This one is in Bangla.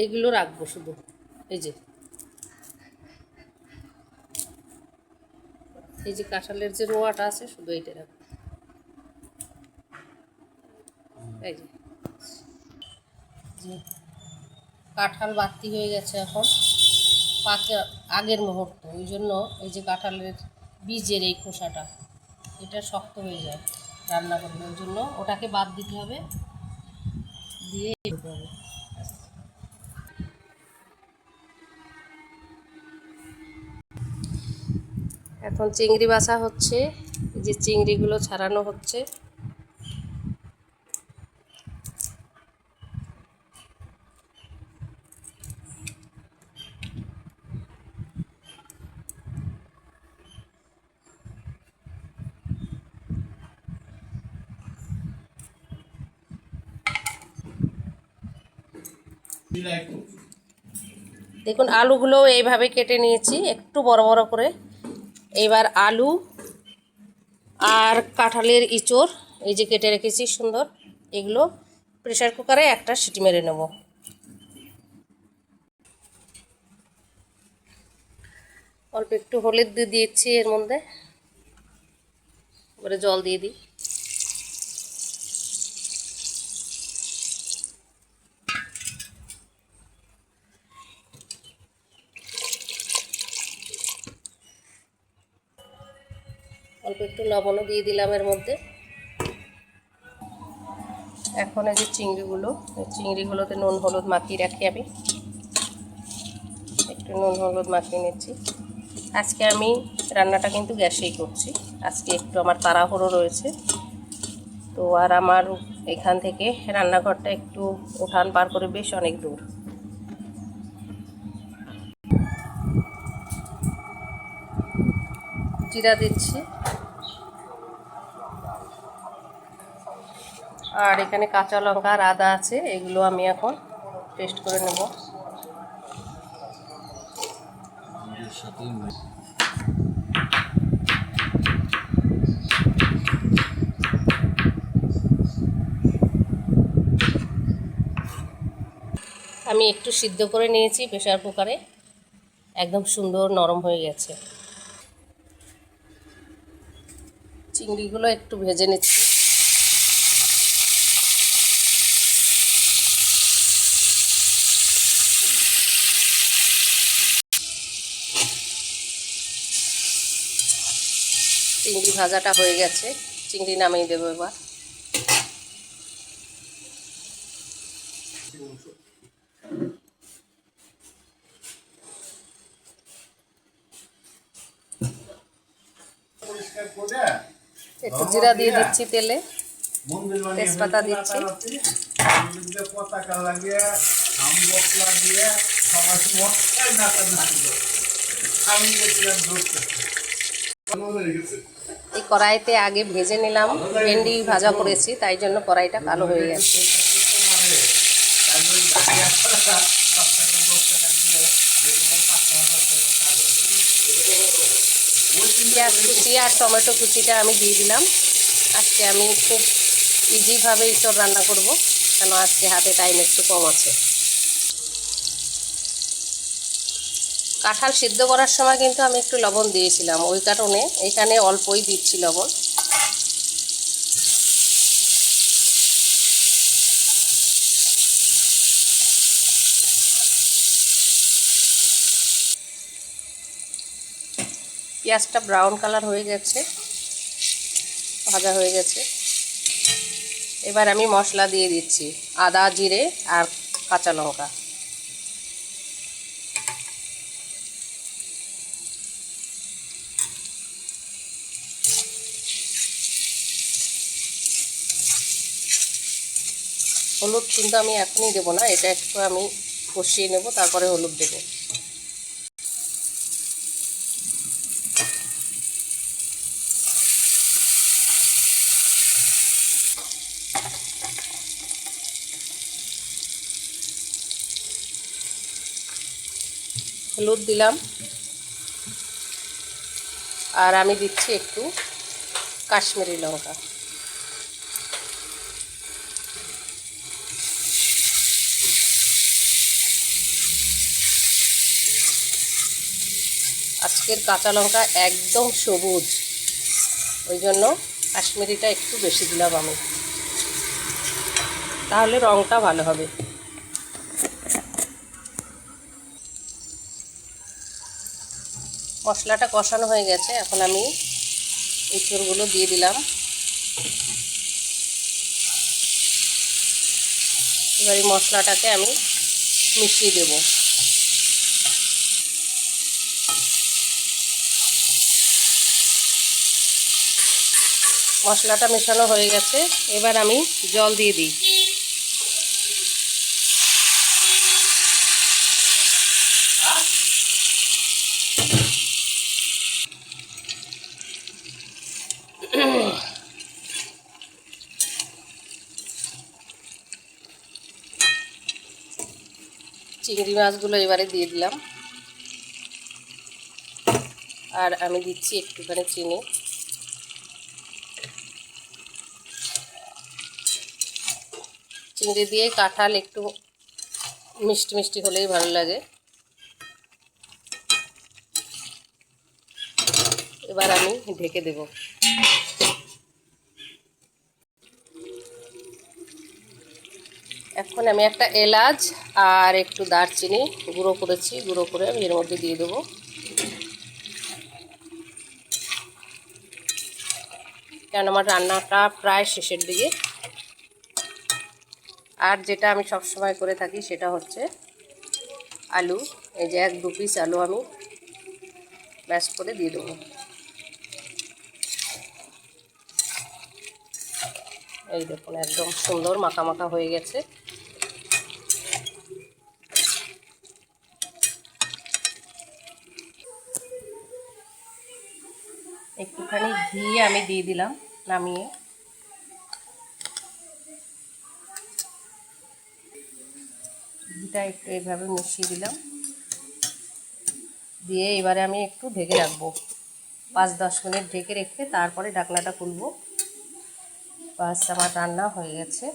এগুলো রাখবো শুধু, এই যে কাঁঠালের যে রোয়াটা আছে শুধু এইটা রাখবো। এই যে কাঁঠাল বাতি হয়ে গেছে, এখন পাকে আগের মুহূর্ত, ওই জন্য এই যে কাঁঠালের বীজের এই খোসাটা এটা শক্ত হয়ে যায় রান্না করলে, ওই জন্য ওটাকে বাদ দিতে হবে, দিয়ে দিতে হবে। এখন চিংড়ি বাছা হচ্ছে, এই যে চিংড়িগুলো ছাড়ানো হচ্ছে। দেখুন আলুগুলো এইভাবে কেটে নিয়েছি একটু বড় বড় করে। এবার আলু আর কাঁঠালের ইঁচড় এই যে কেটে রেখেছি সুন্দর, এগুলো প্রেসার কুকারে একটা সিটি মেরে নেব। অল্প একটু হলুদ দিয়ে দিয়েছি এর মধ্যে, এবারে জল দিয়ে দিই। অল্প একটু লবণও দিয়ে দিলাম এর মধ্যে। এখন এই যে চিংড়িগুলোতে নুন হলুদ মাখিয়ে রাখি আমি, একটু নুন হলুদ মাখিয়ে নিচ্ছি। আজকে আমি রান্নাটা কিন্তু গ্যাসেই করছি, আজকে একটু আমার তাড়াহুড়ো রয়েছে তো। আর আমার এখান থেকে রান্নাঘরটা একটু উঠান পার করে বেশ অনেক দূর। জিরা দিচ্ছি, আর এখানে কাঁচা লঙ্কা আর আদা আছে, এগুলো আমি এখন পেস্ট করে নেব। আমি একটু সিদ্ধ করে নিয়েছি প্রেসার কুকারে, একদম সুন্দর নরম হয়ে গেছে। চিংড়িগুলো একটু ভেজে নিচ্ছি। চিংড়ি ভাজাটা হয়ে গেছে, চিংড়ি নামিয়ে দেবো এবার। একটু জিরা দিয়ে দিচ্ছি তেলে, তেজপাতা দিচ্ছি। এই কড়াইতে আগে ভেজে নিলাম, ভেন্ডি ভাজা করেছি তাই জন্য কড়াইটা কালো হয়ে গেছে। পেঁয়াজ কুচি আর টমেটো কুচিটা আমি দিয়ে দিলাম। আজকে আমি খুব ইজিভাবে ইঁচড় রান্না করব, কেন আজকে হাতে টাইম একটু কম আছে। কাঁঠাল সিদ্ধ করার সময় কিন্তু আমি একটু লবণ দিয়েছিলাম, ওই কারণে এখানে অল্পই দিচ্ছি লবণ। পেঁয়াজটা ব্রাউন কালার হয়ে গেছে, ভাজা হয়ে গেছে। এবার আমি মশলা দিয়ে দিচ্ছি, আদা জিরে আর কাঁচা লঙ্কা। হলুদ কিন্তু আমি এখনই দেবো না, এটা একটু আমি কষিয়ে নেব, তারপরে হলুদ দেবো। হলুদ দিলাম, আর আমি দিচ্ছি একটু কাশ্মীরি লঙ্কা। আজকের কাঁচা লঙ্কা একদম সবুজ, ওই জন্য কাশ্মীরিটা একটু বেশি দিলাম আমি, তাহলে রঙটা ভালো হবে। মশলাটা কষানো হয়ে গেছে, এখন আমি এঁচড়গুলো দিয়ে দিলাম। এবার এই মশলাটাকে আমি মিশিয়ে দেব। মশলাটা মেশানো হয়ে গেছে, এবার আমি জল দিয়ে দিই। চিংড়ি মাছগুলো এবারে দিয়ে দিলাম, আর আমি দিচ্ছি একটুখানি চিনি। চিংড়ি দিয়ে কাঁঠাল একটু মিষ্টি মিষ্টি হলেই ভালো লাগে। এবার আমি ঢেকে দেব। এখন আমি একটা এলাচ আর একটু দারচিনি গুঁড়ো করেছি, গুঁড়ো করে আমি এর মধ্যে দিয়ে দেবো। কেন আমার রান্নাটা প্রায় শেষের দিকে। আর যেটা আমি সবসময় করে থাকি সেটা হচ্ছে আলু, এই যে 1-2 পিস আলু আমি ম্যাশ করে দিয়ে দেবো। এই দেখুন একদম সুন্দর মাখা মাখা হয়ে গেছে। একটুখানি ঘি আমি দিয়ে দিলাম নামিয়ে। ঘিটা একটু এইভাবে মিশিয়ে দিলাম, দিয়ে এবারে আমি একটু ঢেকে রাখবো 5-10 মিনিট ঢেকে রেখে তারপরে ঢাকনাটা খুলবো। বাস আমার রান্না হয়ে গেছে।